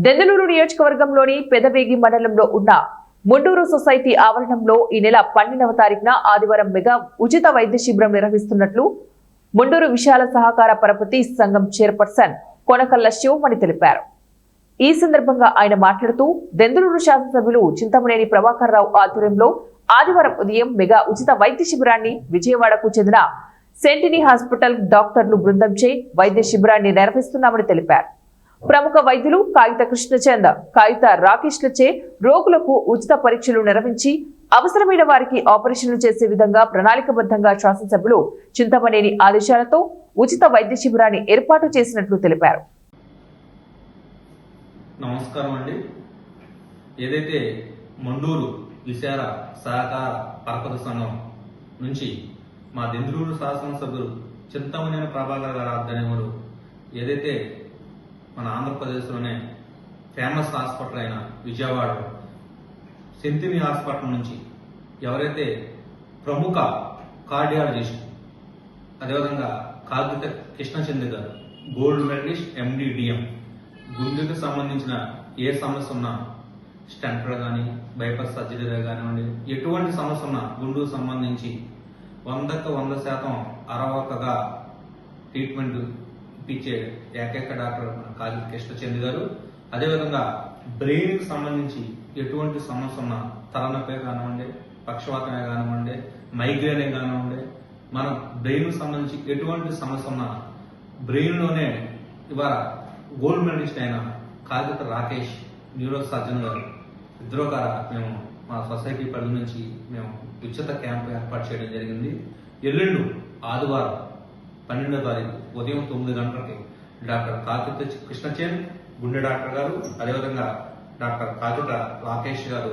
దెందులూరు నియోజకవర్గంలోని పెదవేగి మండలంలో ఉన్న ముండూరు సొసైటీ ఆవరణంలో ఈ నెల 12వ తారీఖున ఆదివారం మెగా ఉచిత వైద్య శిబిరం నిర్వహిస్తున్నట్లు ముండూరు విశాల సహకార పరపతి సంఘం చైర్పర్సన్ కొనకల్ల శివమణి తెలిపారు. ఈ సందర్భంగా ఆయన మాట్లాడుతూ దెందులూరు శాసనసభ్యులు చింతమనేని ప్రభాకర్ రావు ఆధ్వర్యంలో ఆదివారం ఉదయం మెగా ఉచిత వైద్య శిబిరాన్ని విజయవాడకు చెందిన సెంటినీ హాస్పిటల్ డాక్టర్లు బృందంచే వైద్య శిబిరాన్ని నిర్వహిస్తున్నామని తెలిపారు. ప్రముఖ వైద్యులు కాగిత కృష్ణచంద్, కాగిత రాకేష్లచే రోగులకు ఉచిత పరీక్షలు నిర్వహించి అవసరమైన వారికి ఆపరేషన్లు చేసే విధంగా ప్రణాళికబద్ధంగా శాసనసభ్యులు చింతమనేని ఆదేశాలతో ఉచిత వైద్య శిబిరాన్ని ఏర్పాటు చేసినట్లు తెలిపారు. నమస్కారం అండి. ఏదైతే మండూరు విశాల సహకార పరపతి సంఘం నుంచి మా దెందులూరు శాసనసభ్యులు చింతమనేని ప్రభాకర్ గారి ఆధ్వర్యంలో ఏదైతే మన ఆంధ్రప్రదేశ్లోనే ఫేమస్ హాస్పిటల్ అయిన విజయవాడ సెంటినీ హాస్పిటల్ నుంచి ఎవరైతే ప్రముఖ కార్డియాలజిస్ట్ అదేవిధంగా కాగిత కృష్ణచంద్ర గారు గోల్డ్ మెడలిస్ట్ MD/DM గుండెకు సంబంధించిన ఏ సమస్య ఉన్నా స్టంట్లు కానీ బైపాస్ సర్జరీలు కానివ్వండి ఎటువంటి సమస్య ఉన్నా గుండెకు సంబంధించి 100% అరవకగా ట్రీట్మెంట్ ఇప్పించే ఏకైక డాక్టర్ కాగిత కృష్ణచంద్ర గారు. అదేవిధంగా బ్రెయిన్కి సంబంధించి ఎటువంటి సమస్య ఉన్నా తలనొప్పి కానివ్వండి, పక్షవాతమే కానివ్వండి, మైగ్రేనే కానివ్వండి, మన బ్రెయిన్కి సంబంధించి ఎటువంటి సమస్య ఉన్నా బ్రెయిన్లోనే ఇవాళ గోల్డ్ మెడలిస్ట్ అయిన కాగిత రాకేష్ న్యూరో సర్జన్ గారు ఇద్దరు గారు మేము మా సొసైటీ పరిధి నుంచి మేము ఉచిత క్యాంపు ఏర్పాటు చేయడం జరిగింది. ఎల్లుండు ఆదివారం 12వ తారీఖు ఉదయం 9 గంటలకి డాక్టర్ కాగిత కృష్ణచంద్ గుండె డాక్టర్ గారు, అదేవిధంగా డాక్టర్ కాగిత రాకేష్ గారు